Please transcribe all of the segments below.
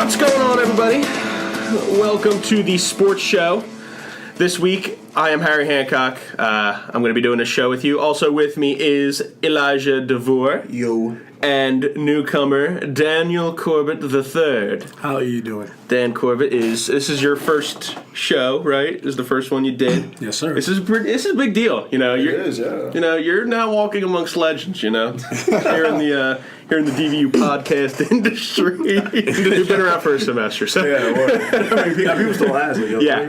What's going on, everybody? Welcome to the sports show. This week, I am Harry Hancock. I'm going to be doing a show with you. Also with me is Elijah DeVore. Yo. And newcomer Daniel Corbett III. How are you doing? Dan Corbett this is your first show, right? This is the first one you did. Yes, sir. This is a big deal. You know, it is, yeah. You know, you're now walking amongst legends. You know, here in the DVU podcast industry. You've been around for a semester, so yeah. Well, I mean, people still ask me. Yeah.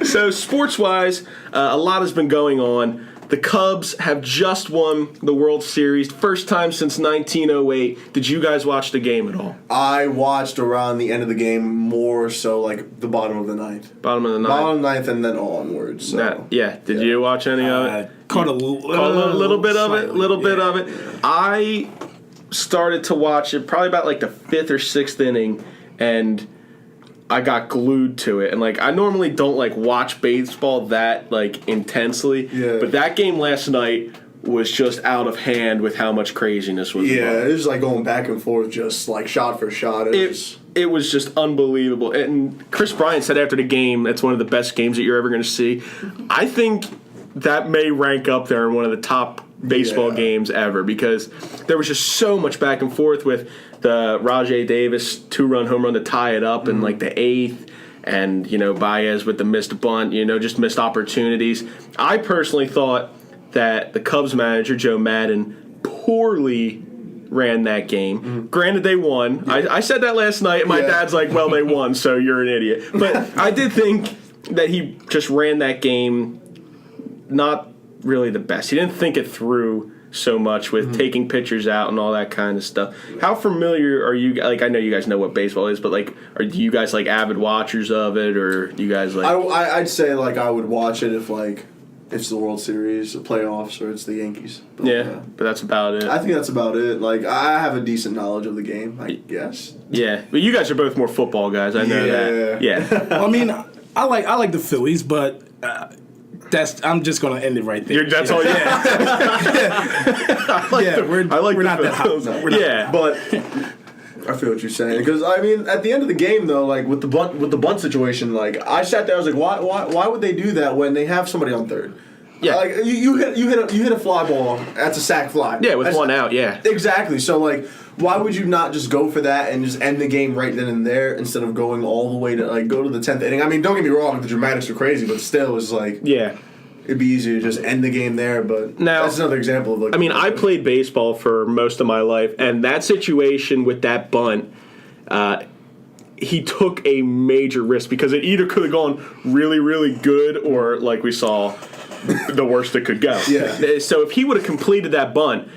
So sports-wise, a lot has been going on. The Cubs have just won the World Series, first time since 1908. Did you guys watch the game at all? I watched around the end of the game, more so like the bottom of the ninth. Bottom of the ninth, and then onwards. So. Did you watch any of it? Caught a little bit of it. Bit of it. I started to watch it probably about like the fifth or sixth inning, and I got glued to it. And like, I normally don't like watch baseball that like intensely, but that game last night was just out of hand with how much craziness was involved. It was like going back and forth, just like shot for shot. It was just unbelievable. And Chris Bryant said after the game, that's one of the best games that you're ever going to see. I think that may rank up there in one of the top baseball games ever, because there was just so much back and forth with the Rajai Davis 2-run home run to tie it up in like the eighth, and Baez with the missed bunt, just missed opportunities. I personally thought that the Cubs manager Joe Maddon poorly ran that game. Granted, they won. I said that last night, and my dad's like, well, they won, so you're an idiot. But I did think that he just ran that game not really the best. He didn't think it through so much with taking pitchers out and all that kind of stuff. How familiar are you? Like, I know you guys know what baseball is, but like, do you guys like avid watchers of it, or do you guys like? I'd say like I would watch it if like it's the World Series, the playoffs, or it's the Yankees. But that's about it. I think that's about it. Like, I have a decent knowledge of the game, I guess. Yeah, but you guys are both more football guys. I know that. Yeah. Well, I mean, I like the Phillies, but. I'm just gonna end it right there. That's all. Yeah. We're not that hot. No, but I feel what you're saying, because I mean, at the end of the game, though, like with the bunt situation, like I sat there, I was like, why would they do that when they have somebody on third? Yeah, like you hit a fly ball. That's a sac fly. Yeah, with one out. Yeah, exactly. So like, why would you not just go for that and just end the game right then and there instead of going all the way to like go to the 10th inning? I mean, don't get me wrong, the dramatics are crazy, but still, it's like it'd be easier to just end the game there. But now, that's another example of like. I mean, I played baseball for most of my life, and that situation with that bunt. He took a major risk because it either could have gone really, really good, or like we saw, the worst it could go. Yeah. So if he would have completed that bunt,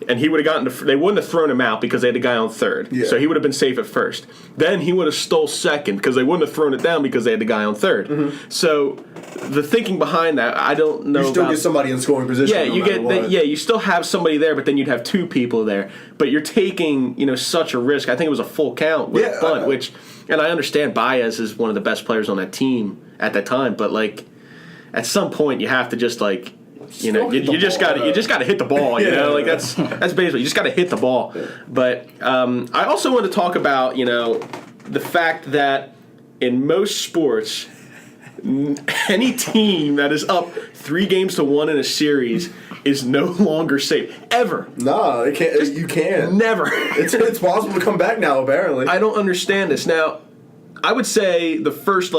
and he would have gotten they wouldn't have thrown him out because they had the guy on third. Yeah. So he would have been safe at first. Then he would have stole second because they wouldn't have thrown it down because they had the guy on third. So the thinking behind that, I don't know. You still get somebody in scoring position. Yeah, you you still have somebody there, but then you'd have two people there. But you're taking such a risk. I think it was a full count with bunt, which, and I understand Baez is one of the best players on that team at that time, but like at some point you have to just like. You just got to hit the ball. Like that's basically you just got to hit the ball. Yeah. But I also want to talk about the fact that in most sports, any team that is up 3-1 in a series is no longer safe ever. No, it can't. You can't. Never. It's possible to come back now. Apparently, I don't understand this. Now, I would say the first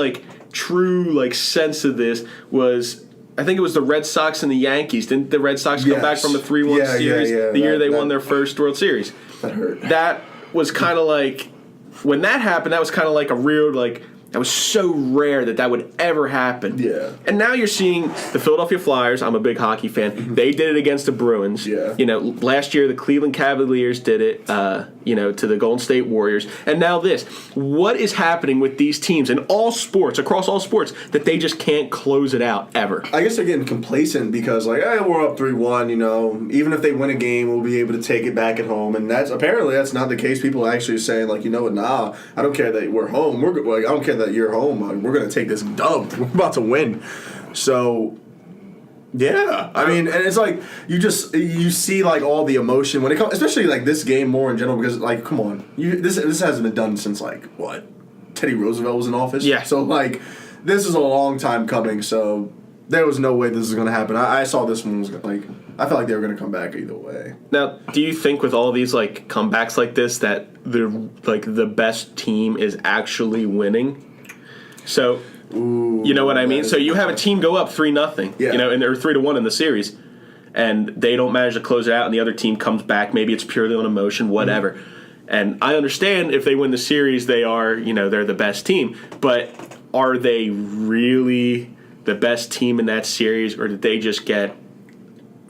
true sense of this was. I think it was the Red Sox and the Yankees. Didn't the Red Sox come back from a 3-1 series the year they won their first World Series? That hurt. That was kind of like, when that happened, that was kind of like a real, that was so rare that would ever happen. Yeah. And now you're seeing the Philadelphia Flyers. I'm a big hockey fan. They did it against the Bruins. Yeah. Last year the Cleveland Cavaliers did it, to the Golden State Warriors. And now this. What is happening with these teams in all sports, across all sports, that they just can't close it out ever? I guess they're getting complacent because, we're up 3-1, even if they win a game, we'll be able to take it back at home. And that's not the case. People are actually saying, nah, I don't care that we're home. I don't care that you're home. We're going to take this dub. We're about to win. So Yeah, I mean, and it's like you see like all the emotion when it comes, especially like this game more in general because like come on, this hasn't been done since like what Teddy Roosevelt was in office. Yeah. So like this is a long time coming. So there was no way this was gonna happen. I saw this one was like I felt like they were gonna come back either way. Now, do you think with all these like comebacks like this that the best team is actually winning? So. Ooh, you know what I mean? So you have a team go up 3-0, yeah. and they're 3-1 in the series, and they don't manage to close it out, and the other team comes back. Maybe it's purely on emotion, whatever. Mm-hmm. And I understand if they win the series, they are, they're the best team. But are they really the best team in that series, or did they just get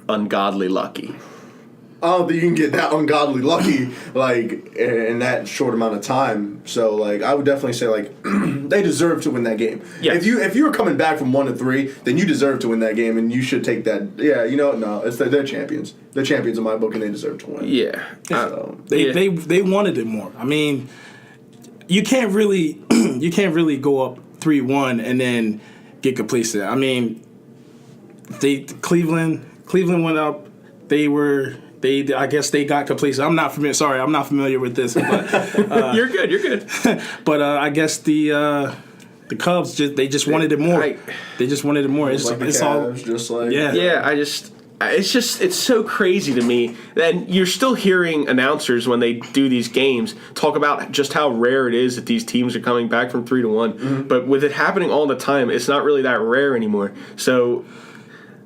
ungodly lucky? I don't think you can get that ungodly lucky like in that short amount of time. So like I would definitely say like they deserve to win that game. Yes. If you were coming back from 1-3, then you deserve to win that game, and you should take that. Yeah, they're champions. They're champions in my book, and they deserve to win. Yeah, So, They wanted it more. I mean, you can't really go up 3-1 and then get complacent. I mean, Cleveland went up. I guess they got complacent. I'm not familiar with this. But, you're good. But I guess the Cubs just wanted it more. They just wanted it more. It's it's so crazy to me. And you're still hearing announcers when they do these games talk about just how rare it is that these teams are coming back from 3-1. Mm-hmm. But with it happening all the time, it's not really that rare anymore. So.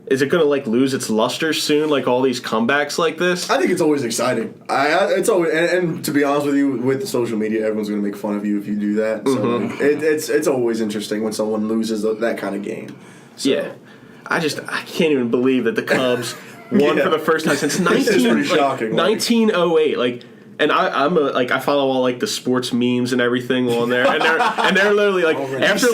Is it going to like lose its luster soon, like all these comebacks like this? I think it's always exciting. It's always and to be honest with you, with the social media, everyone's going to make fun of you if you do that. So mm-hmm. it's always interesting when someone loses that kind of game. So. Yeah, I can't even believe that the Cubs won for the first time since 1908. Like. And I follow all like the sports memes and everything on there, and they're literally like after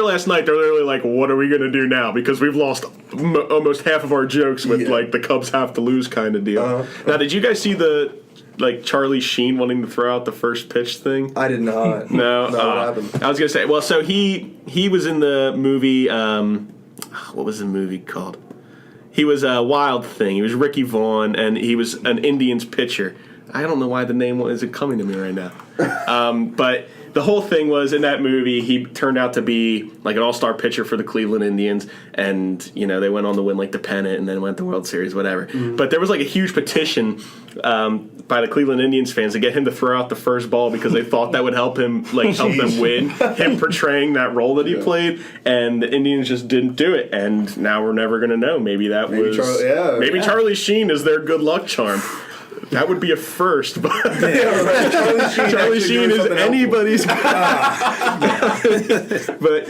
last night they're literally like, what are we gonna do now because we've lost almost half of our jokes with like the Cubs have to lose kind of deal. Now, did you guys see the like Charlie Sheen wanting to throw out the first pitch thing? I did not. No, what happened? I was gonna say. Well, so he was in the movie. What was the movie called? He was a Wild Thing. He was Ricky Vaughn, and he was an Indians pitcher. I don't know why the name isn't coming to me right now. But the whole thing was in that movie, he turned out to be like an all-star pitcher for the Cleveland Indians, and they went on to win like the pennant and then went to the World Series, whatever. Mm-hmm. But there was like a huge petition by the Cleveland Indians fans to get him to throw out the first ball because they thought that would help him help them win. Him portraying that role that he played, and the Indians just didn't do it. And now we're never going to know. Maybe Charlie Sheen is their good luck charm. That would be a first, but Charlie Sheen is anybody's. But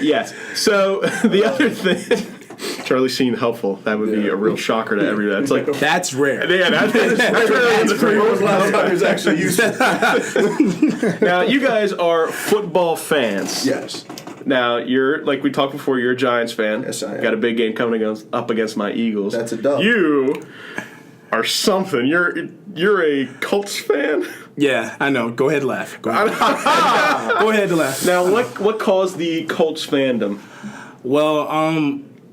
yes, so the other thing, Charlie Sheen helpful. That would be a real shocker to everyone. It's like that's rare. Yeah, that's rare. When was the last time it was actually used? Now you guys are football fans. Yes. Now you're like we talked before. You're a Giants fan. Yes, I am. Got a big game coming up against my Eagles. That's a dub. You are something. You're a Colts fan? Yeah, I know. Go ahead, laugh. Go ahead to laugh. Now, what caused the Colts fandom? Well,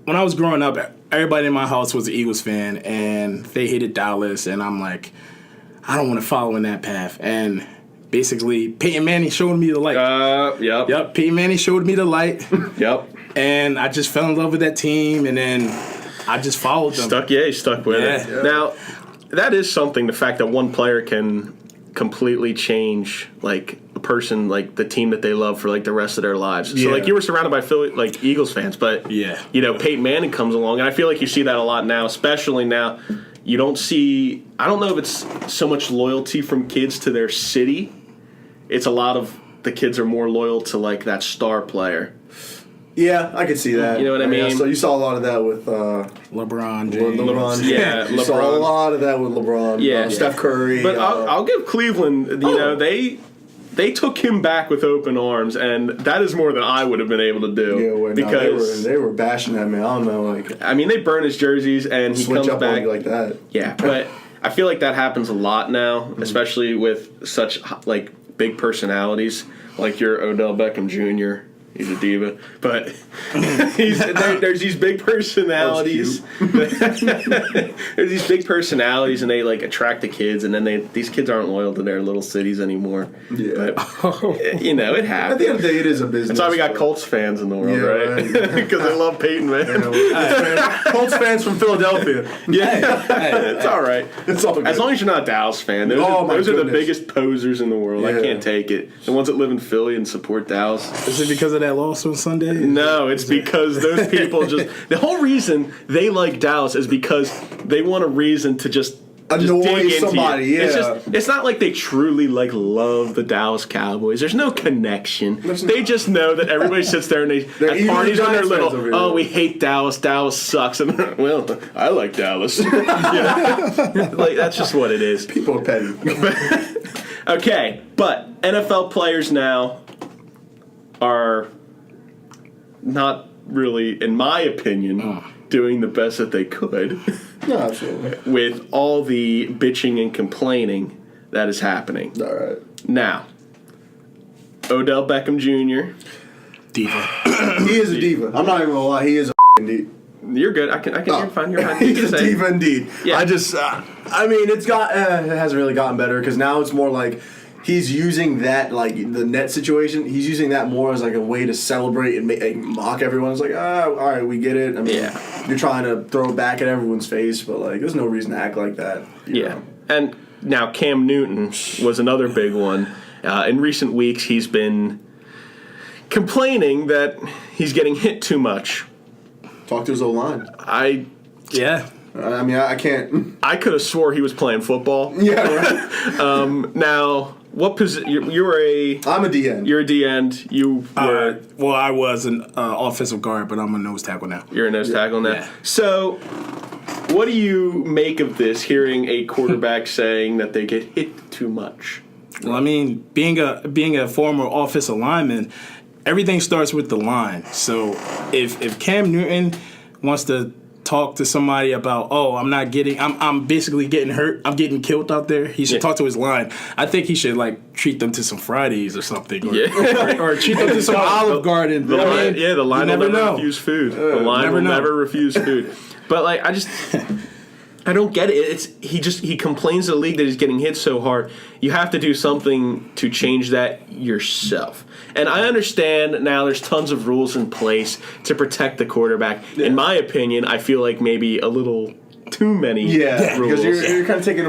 when I was growing up, everybody in my house was an Eagles fan, and they hated Dallas, and I'm like, I don't want to follow in that path. And basically, Peyton Manning showed me the light. Yep. Peyton Manning showed me the light. Yep. And I just fell in love with that team, and then I just followed them. Stuck with it. Yeah. Now, that is something, the fact that one player can completely change, like, a person, like, the team that they love for, like, the rest of their lives. Yeah. So, like, you were surrounded by Eagles fans, but, Peyton Manning comes along, and I feel like you see that a lot now, especially now. You don't see, I don't know if it's so much loyalty from kids to their city. It's a lot of the kids are more loyal to, like, that star player. Yeah, I could see that. You know what I mean? So you saw a lot of that with LeBron James. Yeah, you saw a lot of that with LeBron. Yeah, Steph Curry. But I'll give Cleveland. They took him back with open arms, and that is more than I would have been able to do. Because they were bashing that man. I don't know, I mean, they burn his jerseys, and he comes up back on you like that. Yeah, but I feel like that happens a lot now, especially with such like big personalities, like your Odell Beckham Jr. He's a diva, but there's these big personalities. There's these big personalities, and they like attract the kids, and then these kids aren't loyal to their little cities anymore. Yeah, but, you know, it happens. At the end of the day, it is a business. That's why we got Colts fans in the world, right? Because they love Peyton, man. Colts fans from Philadelphia. Yeah, it's all right. It's all good. As long as you're not a Dallas fan. Those are the biggest posers in the world. Yeah. I can't take it. The ones that live in Philly and support Dallas. Is it because of that loss on Sunday? No, it's because those people just... The whole reason they like Dallas is because they want a reason to just annoy dig into somebody, you. yeah. It's not like they truly love the Dallas Cowboys. There's no connection. They just know that everybody sits there and they at parties on their little, we hate Dallas. Dallas sucks. And well, I like Dallas. You know? Like that's just what it is. People are petty. Okay, but NFL players now are not really, in my opinion, doing the best that they could. No, absolutely. With all the bitching and complaining that is happening. All right. Now, Odell Beckham Jr. Diva. He is a diva. I'm not even gonna lie. He is a diva. You're good. I can. You're fine. You're fine. He's a diva indeed. Yeah. I just, I mean, it hasn't really gotten better because now it's more like he's using that, like the net situation. He's using that more as like a way to celebrate and mock everyone. It's like, all right, we get it. I mean, you're trying to throw it back at everyone's face, but like, there's no reason to act like that. You know? And now Cam Newton was another big one. In recent weeks, he's been complaining that he's getting hit too much. Talk to his O-line. Yeah. I mean, I can't. I could have swore he was playing football. Yeah. Right. Now, what position? You're a. I'm a DN. You're a DN. You were. Well, I was an offensive guard, but I'm a nose tackle now. You're a nose tackle now. Yeah. So, what do you make of this? Hearing a quarterback saying that they get hit too much. Well, I mean, being a former offensive lineman, everything starts with the line. So if Cam Newton wants to talk to somebody about, I'm basically getting hurt, I'm getting killed out there, he should talk to his line. I think he should like treat them to some Fridays or something, or treat them to some Olive Garden. The line will never refuse food. The line will never refuse food. But like, I don't get it. He complains to the league that he's getting hit so hard. You have to do something to change that yourself. And I understand now there's tons of rules in place to protect the quarterback. Yeah. In my opinion, I feel like maybe a little too many rules. Because you're kind of taking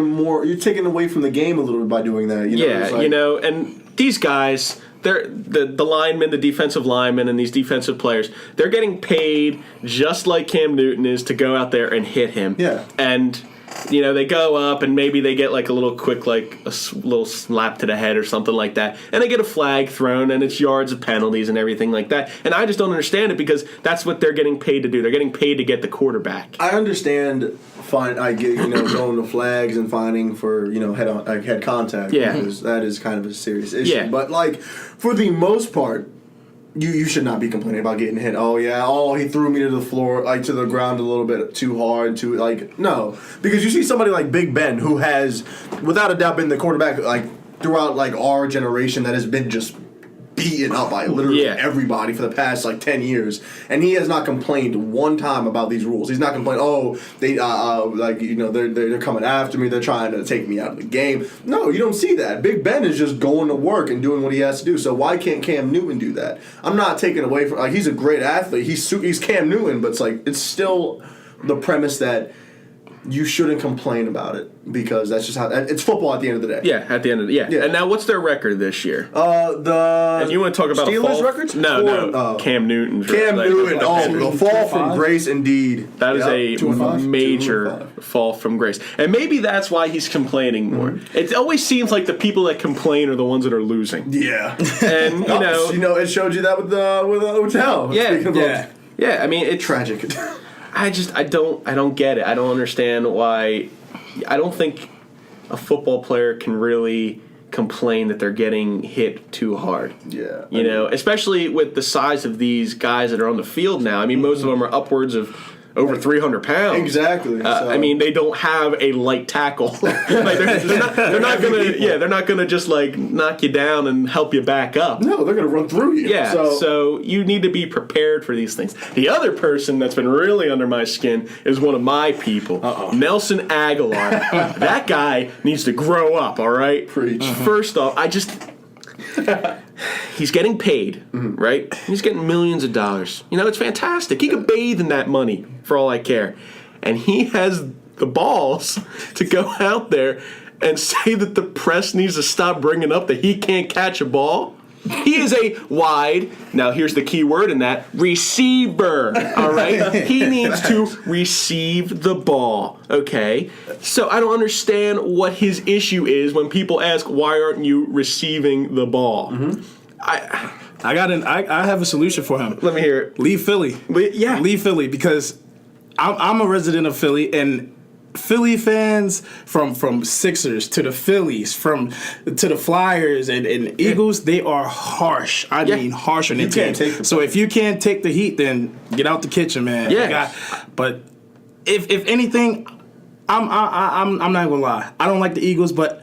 away from the game a little bit by doing that. You know, and these guys, they're the linemen, the defensive linemen, and these defensive players, they're getting paid just like Cam Newton is to go out there and hit him. Yeah. And, they go up and maybe they get like a little quick, like a little slap to the head or something like that. And they get a flag thrown and it's yards of penalties and everything like that. And I just don't understand it because that's what they're getting paid to do. They're getting paid to get the quarterback. I understand going to flags and fining for, head contact. Yeah. Because that is kind of a serious issue. Yeah. But like, for the most part, you should not be complaining about getting hit. He threw me to the floor, like to the ground a little bit too hard. No. Because you see somebody like Big Ben, who has, without a doubt, been the quarterback like throughout like our generation that has been just beaten up by literally everybody for the past 10 years, and he has not complained one time about these rules. He's not complained, they're coming after me, they're trying to take me out of the game. No, you don't see that. Big Ben is just going to work and doing what he has to do. So why can't Cam Newton do that? I'm not taking away from he's a great athlete. He's Cam Newton, but it's still the premise that you shouldn't complain about it because that's just how it's football at the end of the day. Yeah, at the end of the yeah. And now, what's their record this year? And you want to talk about Steelers' records? No, Cam Newton's. Cam Newton. The fall from grace, indeed. That is a major fall from grace, and maybe that's why he's complaining more. Mm-hmm. It always seems like the people that complain are the ones that are losing. Yeah, and it showed you that with Odell. Yeah. I mean, it's tragic. I don't get it. I don't understand why. I don't think a football player can really complain that they're getting hit too hard. Yeah. Especially with the size of these guys that are on the field now. I mean, most of them are upwards of over 300 pounds. Exactly. I mean, they don't have a light tackle. Like they're not gonna just like knock you down and help you back up. No, they're gonna run through you. Yeah. So you need to be prepared for these things. The other person that's been really under my skin is one of my people, Nelson Aguilar. That guy needs to grow up. All right. Preach. First off, he's getting paid, right? He's getting millions of dollars. You know, it's fantastic. He could bathe in that money for all I care. And he has the balls to go out there and say that the press needs to stop bringing up that he can't catch a ball. He is a wide, now here's the key word in that, receiver, all right? He needs to receive the ball, okay? So I don't understand what his issue is when people ask, why aren't you receiving the ball? I have a solution for him. Let me hear it. Leave Philly. Yeah. Leave Philly, because I'm a resident of Philly, and Philly fans from Sixers to the Phillies, to the Flyers and Eagles, they are harsh. I mean, harsh on their team. So if you can't take the heat, then get out the kitchen, man. Yeah. But if anything, I'm not gonna lie. I don't like the Eagles, but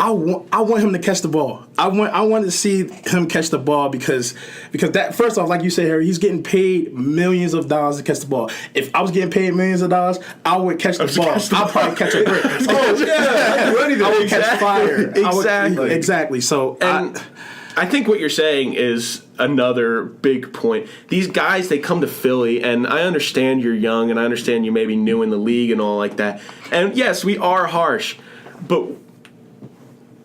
I want him to catch the ball. I want to see him catch the ball because that, first off, like you said, Harry, he's getting paid millions of dollars to catch the ball. If I was getting paid millions of dollars, I would catch the ball. I'd probably catch a brick. I would catch fire. Exactly. So I think what you're saying is another big point. These guys, they come to Philly, and I understand you're young, and I understand you may be new in the league and all like that. And yes, we are harsh, but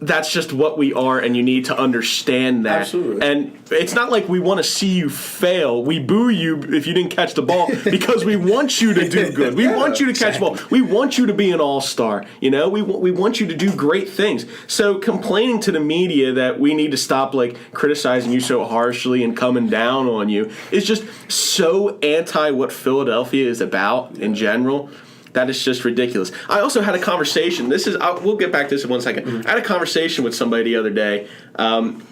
that's just what we are, and you need to understand that. Absolutely. And it's not like we want to see you fail. We boo you if you didn't catch the ball because we want you to do good. We want you to catch the ball. We want you to be an all-star. You know, we want you to do great things. So complaining to the media that we need to stop like criticizing you so harshly and coming down on you is just so anti what Philadelphia is about in general. That is just ridiculous. I also had a conversation. We'll get back to this in 1 second. I had a conversation with somebody the other day, and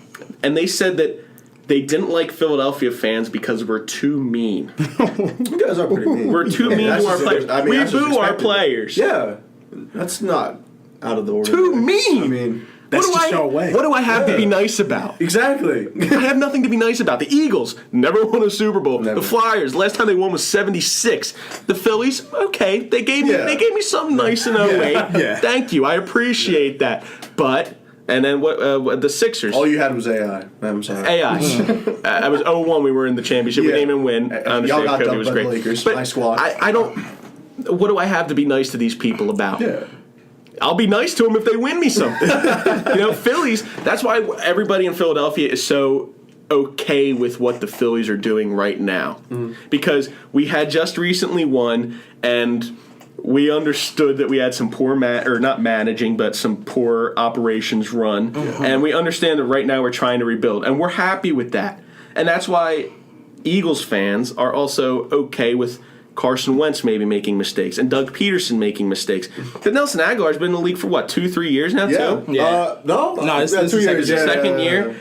they said that they didn't like Philadelphia fans because we're too mean. You guys are pretty mean. We're too mean to our players. We boo our players. Yeah, that's not out of the ordinary. Too mean. I mean, that's just your way. What do I have to be nice about? Exactly. I have nothing to be nice about. The Eagles never won a Super Bowl. Never. The Flyers, last time they won was '76. The Phillies, okay, they gave me something nice in 08. Yeah. Thank you, I appreciate that. But and then what? The Sixers. All you had was AI. I'm sorry. AI. I was 01. We were in the championship. We didn't even win. I understand. Y'all got Kobe dumped was by the great. Lakers. But My squad. I don't. What do I have to be nice to these people about? Yeah. I'll be nice to them if they win me something. Phillies, that's why everybody in Philadelphia is so okay with what the Phillies are doing right now. Because we had just recently won, and we understood that we had some poor, not managing, but some poor operations run. And we understand that right now we're trying to rebuild. And we're happy with that. And that's why Eagles fans are also okay with Carson Wentz maybe making mistakes and Doug Peterson making mistakes. But Nelson Aguilar's been in the league for what, 2-3 years now too? Yeah. No, it's 2 years. His second year.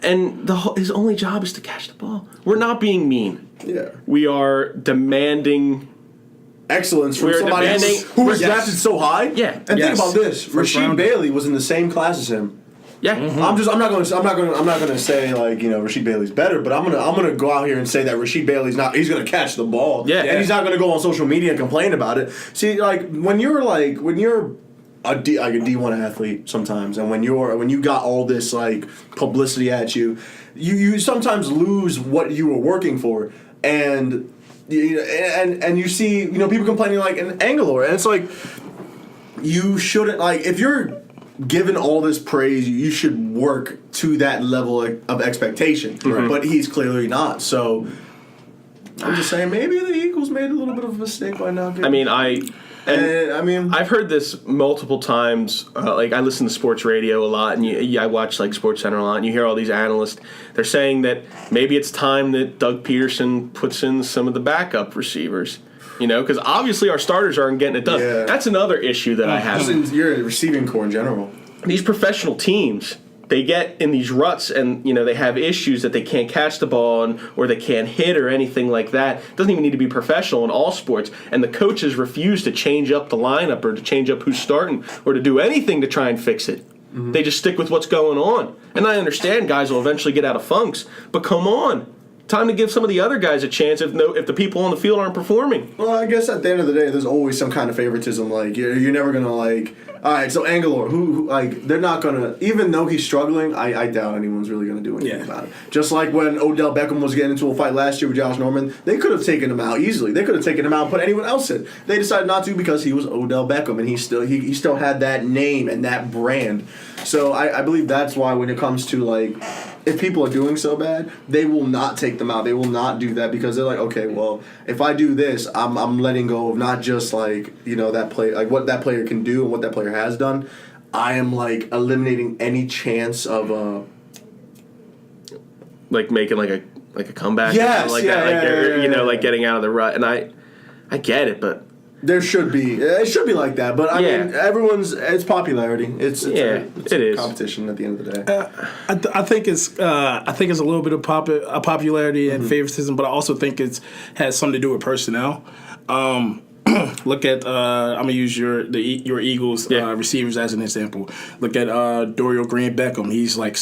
And his only job is to catch the ball. We're not being mean. Yeah. We are demanding excellence from somebody who was drafted so high. Yeah. And think about this: Rasheed Bailey was in the same class as him. Yeah. I'm not going to say like, Rasheed Bailey's better, but I'm going to go out here and say that Rasheed Bailey's not. He's going to catch the ball. Yeah. And he's not going to go on social media and complain about it. See, like when you're a D1 athlete sometimes, and when you got all this like publicity at you, you sometimes lose what you were working for, and you see people complaining like an Aguilar, and it's like you shouldn't, like, if you're given all this praise, you should work to that level of expectation. Right. But he's clearly not. So I'm just saying maybe the Eagles made a little bit of a mistake by not getting. I've heard this multiple times. Like, I listen to sports radio a lot, and I watch like Sports Center a lot, and you hear all these analysts. They're saying that maybe it's time that Doug Peterson puts in some of the backup receivers. Because obviously our starters aren't getting it done. Yeah. That's another issue that I have. You're a receiving core in general. These professional teams, they get in these ruts and, they have issues that they can't catch the ball or they can't hit or anything like that. It doesn't even need to be professional in all sports. And the coaches refuse to change up the lineup or to change up who's starting or to do anything to try and fix it. Mm-hmm. They just stick with what's going on. And I understand guys will eventually get out of funks, but come on. Time to give some of the other guys a chance if the people on the field aren't performing. Well, I guess at the end of the day, there's always some kind of favoritism. Like, you're never going to, all right, so Angelor, who they're not going to, even though he's struggling, I doubt anyone's really going to do anything about it. Just like when Odell Beckham was getting into a fight last year with Josh Norman, they could have taken him out easily. They could have taken him out and put anyone else in. They decided not to because he was Odell Beckham, and he still had that name and that brand. So I believe that's why when it comes to, if people are doing so bad, they will not take them out. They will not do that because they're like, okay, well, if I do this, I'm letting go of not just that play, what that player can do and what that player has done. I am eliminating any chance of making a comeback. Yes, getting out of the rut. And I get it, but. It should be like that, but I mean, it's popularity. It's it is competition at the end of the day. I think it's a little bit of popularity and favoritism, but I also think it has something to do with personnel. Look at I'm gonna use your Eagles receivers as an example. Look at Dorial Green Beckham. He's 6'5",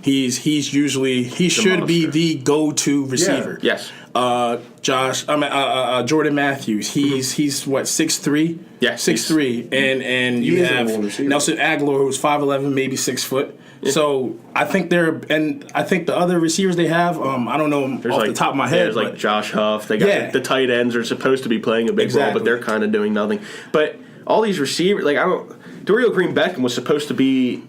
6'6". He should be the go-to receiver. Yeah. Yes. Jordan Matthews. He's what 6'3". Yeah, 6'3", and you have Nelson Aguilar, who's 5'11", maybe 6 foot. Yeah. So I think the other receivers they have, I don't know off the top of my head. There's Josh Huff. They got the tight ends are supposed to be playing a big role, but they're kind of doing nothing. But all these receivers, Dorial Green Beckham was supposed to be,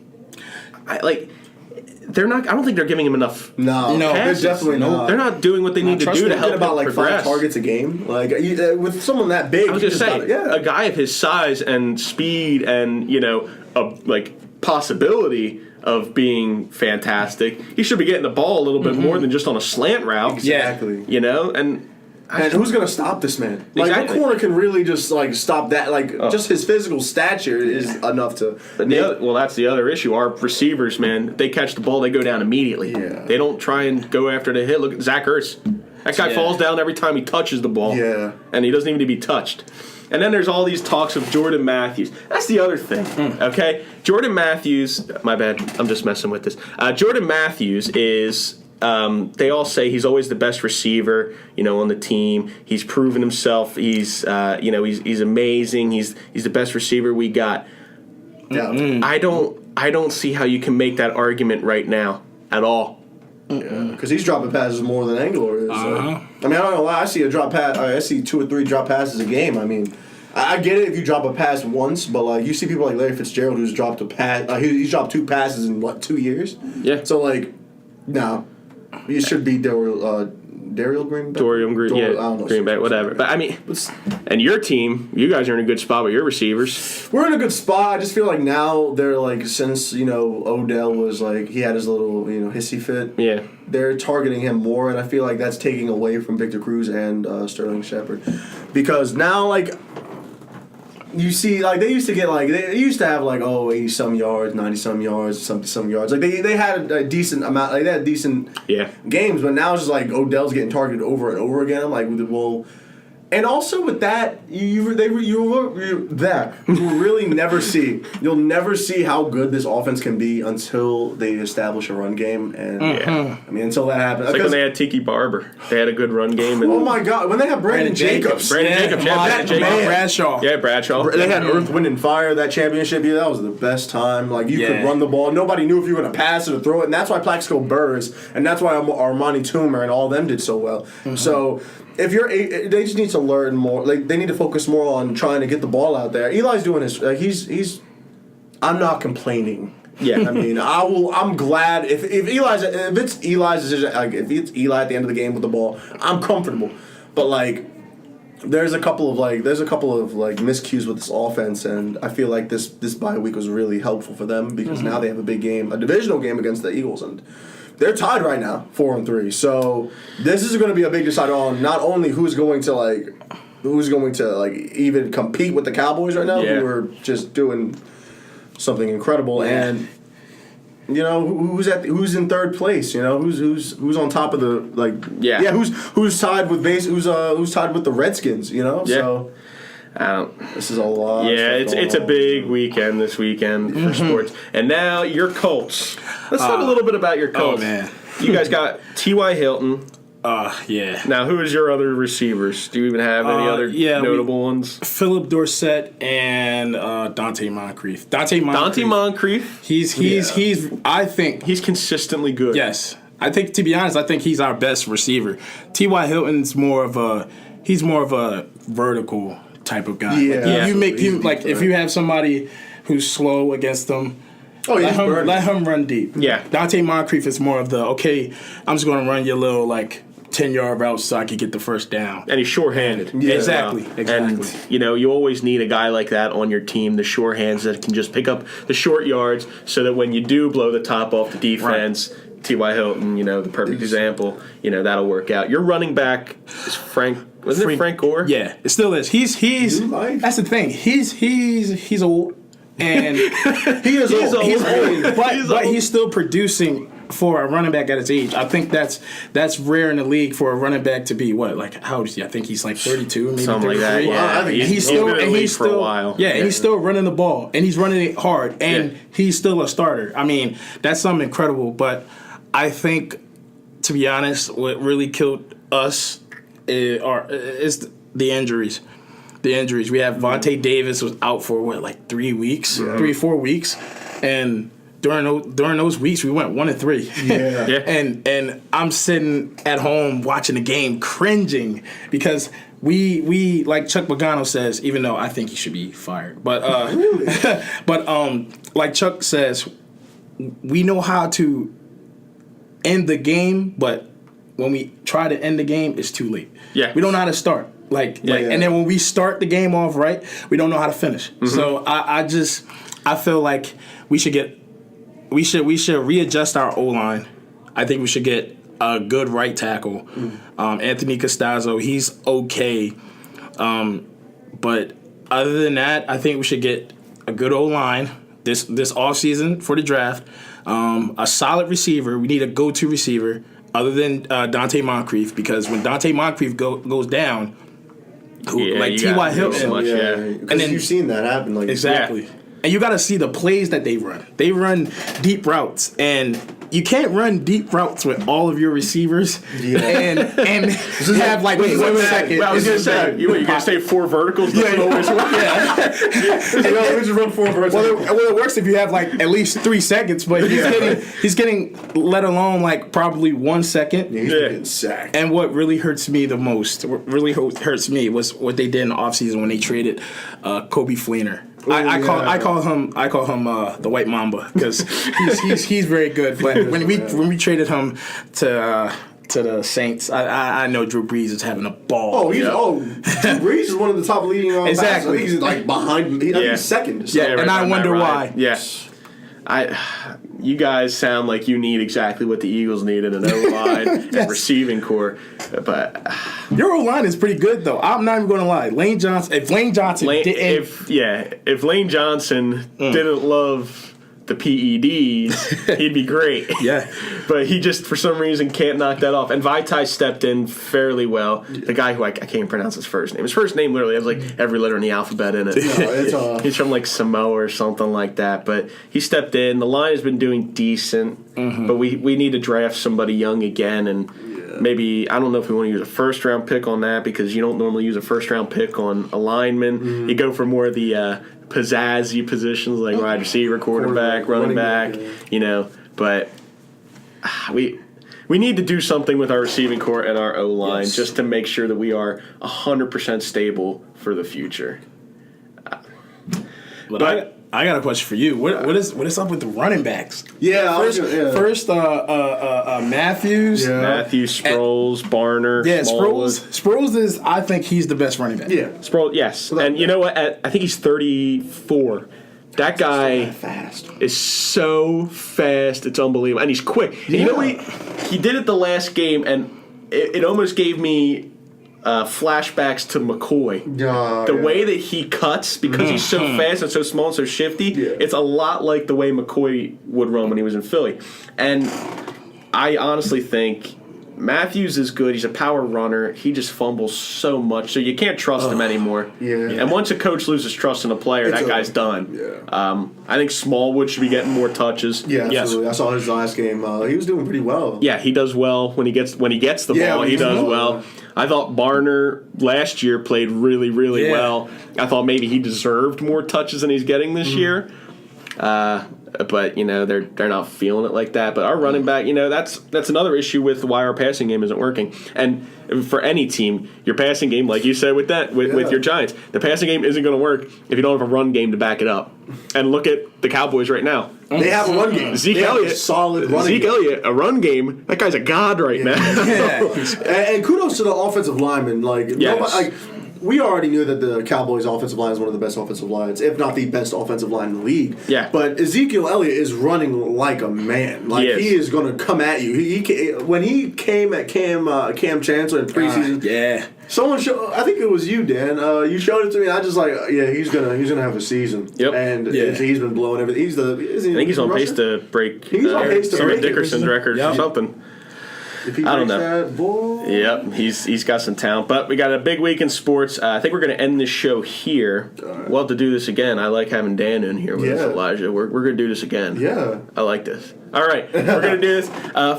they're not. I don't think they're giving him enough. No, they're definitely not. They're not doing what they need to do to help him progress. 5 targets a game, with someone that big. I was just saying, a guy of his size and speed and a possibility of being fantastic, he should be getting the ball a little bit more than just on a slant route. Exactly. And who's going to stop this man? What corner can really just stop that? Just his physical stature is enough to. That's the other issue. Our receivers, man, they catch the ball, they go down immediately. Yeah. They don't try and go after the hit. Look at Zach Ertz. That guy falls down every time he touches the ball. Yeah. And he doesn't even need to be touched. And then there's all these talks of Jordan Matthews. That's the other thing, okay? Jordan Matthews, my bad, I'm just messing with this. Jordan Matthews is, they all say he's always the best receiver, on the team. He's proven himself. He's, he's amazing. He's the best receiver we got. Yeah. I don't see how you can make that argument right now at all. Because he's dropping passes more than Angular is. I don't know why. I see a drop pass. I see 2 or 3 drop passes a game. I mean, I get it if you drop a pass once, but you see people like Larry Fitzgerald who's dropped a pass. He's dropped 2 passes in 2 years. Yeah. So no, you should be Dorial Green. Greenback, whatever. But I mean, and your team, you guys are in a good spot with your receivers. We're in a good spot. I just feel like now they're since Odell was he had his little hissy fit. Yeah. They're targeting him more, and I feel like that's taking away from Victor Cruz and Sterling Shepard, because now you see they used to get they used to have 80 some yards, 90 some yards, some yards. They had a decent amount. They had decent games, but now it's just Odell's getting targeted over and over again. I'm well. And also with that, you really never see. You'll never see how good this offense can be until they establish a run game. And until that happens. It's when they had Tiki Barber. They had a good run game. And my God, when they had Brandon Jacobs. Bradshaw. Yeah, Bradshaw. They had Earth, Wind, and Fire that championship year. That was the best time. You could run the ball. Nobody knew if you were going to pass it or throw it. And that's why Plaxico Burress, and that's why Armani Toomer and all of them did so well. So if they just need to learn more. They need to focus more on trying to get the ball out there. Eli's doing his. He's. I'm not complaining. Yeah, I mean, I'm glad if it's Eli's decision. If it's Eli at the end of the game with the ball, I'm comfortable. But there's a couple of miscues with this offense, and I feel like this bye week was really helpful for them because now they have a big game, a divisional game against the Eagles, and they're tied right now, 4-3. So this is going to be a big decider on not only who's going to even compete with the Cowboys right now, who are just doing something incredible, and You know, who's in third place? You know, who's on top of the who's tied with who's tied with the Redskins? You know, so. This is a lot. Yeah, it's a big weekend this weekend for sports. And now your Colts. Let's talk a little bit about your Colts. Oh man, you guys got T.Y. Hilton. Yeah. Now, who is your other receivers? Do you even have any other notable ones? Philip Dorsett and Dante Moncrief. Dante Moncrief. He's. I think he's consistently good. Yes, I think, to be honest, I think he's our best receiver. T.Y. Hilton's more of a vertical type of guy. Yeah, if you have somebody who's slow against them. Let him run deep. Yeah. Dante Moncrief is more of the, okay, I'm just going to run your little, 10-yard route so I can get the first down. And he's short-handed. Yeah. Exactly. And, you always need a guy like that on your team, the short hands that can just pick up the short yards so that when you do blow the top off the defense, right. T.Y. Hilton, the perfect example, that'll work out. Your running back is Frank Gore? Yeah, it still is. He's that's the thing. He's old. And he's old, but he's still producing for a running back at his age. I think that's rare in the league for a running back to be how old is he? I think he's 32, maybe something 33. Like that. Yeah, he's still been in the league for a while. Yeah, and he's still running the ball, and he's running it hard, and he's still a starter. I mean, that's something incredible. But I think, to be honest, what really killed us is the injuries. The injuries. We have Vontae Davis was out for 3 weeks, 3-4 weeks, and during those weeks we went 1-3. Yeah. And I'm sitting at home watching the game, cringing because we like Chuck Pagano says, even though I think he should be fired, but like Chuck says, we know how to end the game, but when we try to end the game, it's too late. Yeah, we don't know how to start. And then when we start the game off right, we don't know how to finish. Mm-hmm. So I feel like we should readjust our O-line. I think we should get a good right tackle. Anthony Costanzo, he's okay. But other than that, I think we should get a good O-line this offseason for the draft. A solid receiver. We need a go-to receiver other than Dante Moncrief, because when Dante Moncrief goes down, T.Y. Hilton, and then you've seen that happen, exactly. And you got to see the plays that they run. They run deep routes, and you can't run deep routes with all of your receivers and have wait a second. Well, I was gonna say, you gonna say 4 verticals? Doesn't always work. We just run 4 verticals. Well, it works if you have at least 3 seconds, but he's getting let alone probably 1 second. Yeah, he's getting sacked. And what really hurts me the most, was what they did in the offseason when they traded Kobe Fleener. I call him the White Mamba because he's very good. But when we traded him to the Saints, I know Drew Brees is having a ball. Drew Brees is one of the top leading exactly. He's behind. He's second. So. Yeah, and I wonder why. Yes. You guys sound like you need exactly what the Eagles need in an O-line and receiving core, but your O-line is pretty good though. I'm not even going to lie. If Lane Johnson if Lane Johnson didn't love the PEDs, he'd be great. Yeah, but he just for some reason can't knock that off. And Vaitai stepped in fairly well. The guy who I can't pronounce his first name. His first name literally has every letter in the alphabet in it. He's from Samoa or something like that. But he stepped in. The line has been doing decent, but we need to draft somebody young again. And maybe I don't know if we want to use a first round pick on that because you don't normally use a first round pick on a lineman. You go for more of the pizzazzy positions like wide receiver, quarterback, running back, but we need to do something with our receiving core and our O-line just to make sure that we are 100% stable for the future. But I got a question for you. What is up with the running backs? Yeah, first Matthews. Yeah. Matthews, Sproles, Barner. Yeah, Sproles is. I think he's the best running back. Yeah, Sproles. Yes, and you know what? I think he's 34. That guy is so fast. It's unbelievable, and he's quick. And you know what? He did it the last game, and it almost gave me flashbacks to McCoy. The way that he cuts, because he's so fast and so small and so shifty, it's a lot like the way McCoy would run when he was in Philly. And I honestly think Matthews is good. He's a power runner. He just fumbles so much, so you can't trust him anymore. And once a coach loses trust in a player, that guy's done. I think Smallwood should be getting more touches. Absolutely. I saw his last game. He was doing pretty well. Yeah, he does well when he gets the ball. He does well. I thought Barner last year played really, really well. I thought maybe he deserved more touches than he's getting this year. But they're not feeling it like that. But our running back, that's another issue with why our passing game isn't working. And for any team, your passing game, like you said with your Giants, the passing game isn't going to work if you don't have a run game to back it up. And look at the Cowboys right now. They have a run game. Zeke Elliott, solid running Zeke Elliott, a run game. That guy's a god right now. And kudos to the offensive linemen. We already knew that the Cowboys' offensive line is one of the best offensive lines, if not the best offensive line in the league. But Ezekiel Elliott is running like a man. He is going to come at you. When he came at Cam Chancellor in preseason, someone showed. I think it was you, Dan. You showed it to me. I just he's gonna have a season. And he's been blowing everything. I think he's on pace to break Eric Dickerson's record or something. If he I don't know. That, boy. Yep, he's got some talent. But we got a big week in sports. I think we're going to end this show here. We'll have to do this again. I like having Dan in here with us, Elijah. We're going to do this again. I like this. All right, we're going to do this.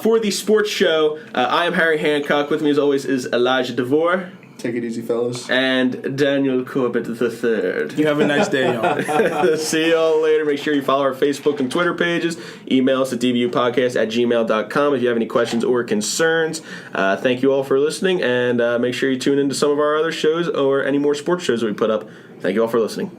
For the sports show, I am Harry Hancock. With me, as always, is Elijah DeVore. Take it easy, fellas. And Daniel Corbett III. You have a nice day, y'all. See y'all later. Make sure you follow our Facebook and Twitter pages. Email us at dvupodcast@gmail.com if you have any questions or concerns. Thank you all for listening, and make sure you tune into some of our other shows or any more sports shows that we put up. Thank you all for listening.